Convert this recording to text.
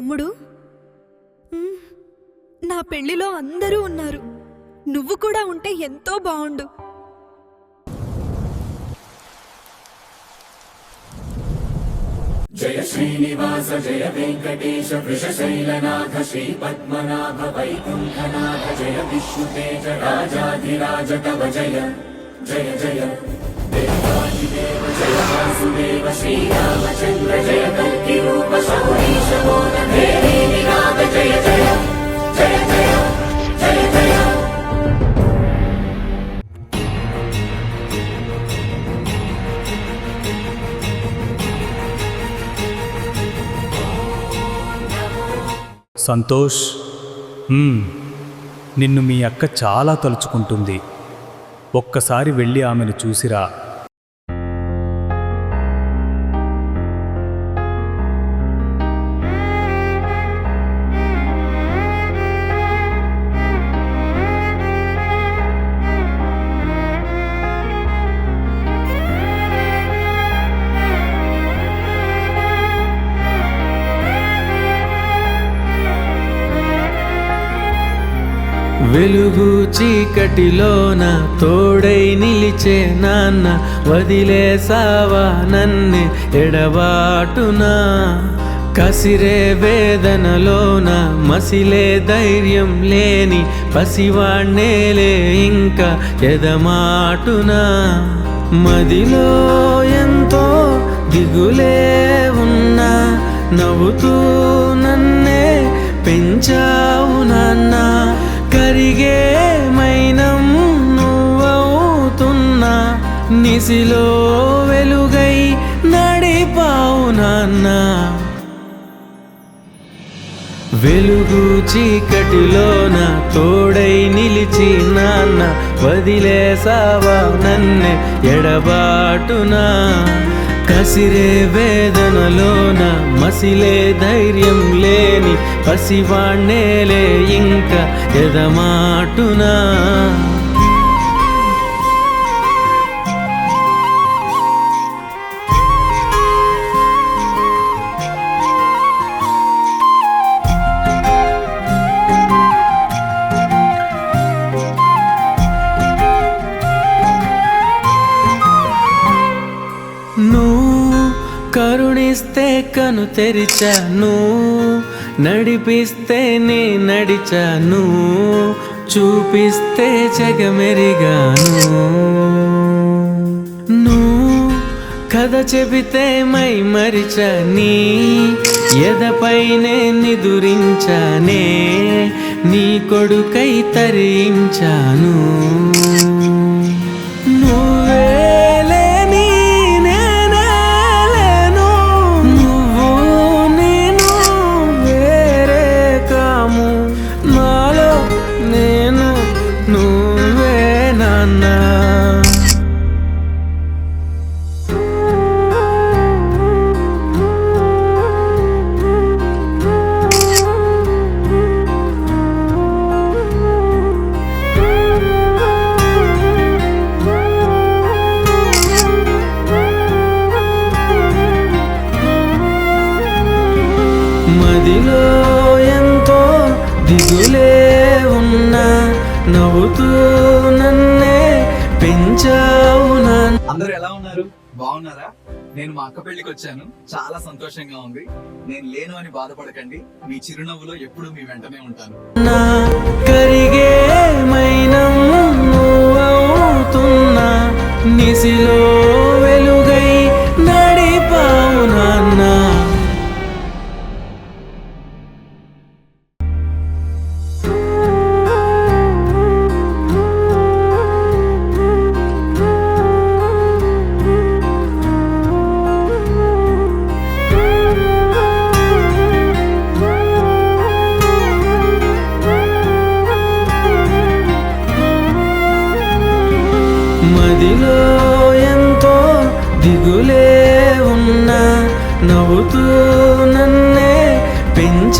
తమ్ముడు, నా పెళ్లిలో అందరూ ఉన్నారు. నువ్వు కూడా ఉంటే ఎంతో బాగుండు. జయ శ్రీనివాస జయ వెంకటేశ వృషశైలనాథ శ్రీ పద్మనాభ వైకుంఠనాథ జయ విష్ణుతేజ రాజాధిరాజ తవ జయ జయ జయ దేవాదిదేవ జయ వాసుదేవ శ్రీరామచంద్ర జయ కల్కి రూప శౌరీశ మోద దేవి నినాద జయ జయ జయ జయ జయ జయ. సంతోష్, నిన్ను మీ అక్క చాలా తలుచుకుంటుంది. ఒక్కసారి వెళ్ళి ఆమెను చూసిరా. వెలుగు చీకటిలోన తోడై నిలిచే నాన్న, వదిలేసావా నన్నే ఎడబాటునా. కసిరే వేదనలోన మసిలే ధైర్యం లేని పసివాణ్ణేలే ఇంకా ఎదమాటునా. మదిలో ఎంతో దిగులే ఉన్నా, నవ్వుతూ నన్నే పెంచావు నాన్న. కరిగే మైనం నువ్వవుతున్నా, నిసిలో వెలుగై నడిపావు నాన్న. వెలుగు చీకటిలోన తోడై నిలిచి నాన్న, వదిలేసావా నన్నే ఎడబాటునా. కసిరే వేదనలోన మసిలే ధైర్యం లేని పసివాణ్ణేలే ఇంకా ఎదమాటునా. కరుణిస్తే కను తెరిచాను, నడిపిస్తే నే నడిచాను, చూపిస్తే జగమెరిగాను. నువ్వు కథ చెబితే మై మరిచని, ఎదపైనే నిదురించానే, నీ కొడుకై తరించాను. మదిలో ఎంతో దిగులే ఉన్నా, నవ్వుతూ నన్నే పెంచావు నాన్న. అందరూ ఎలా ఉన్నారు? బాగున్నారా? నేను మా అక్క పెళ్లికి వచ్చాను. చాలా సంతోషంగా ఉంది. నేను లేను అని బాధపడకండి. మీ చిరునవ్వులో ఎప్పుడు మీ వెంటనే ఉంటాను. కరిగే మైనం నువ్వవుతున్నా, నిసిలో వెలుగై నడిపావు నాన్న. మదిలో ఎంతో దిగులే ఉన్నా, నవ్వుతూ నన్నే పెంచ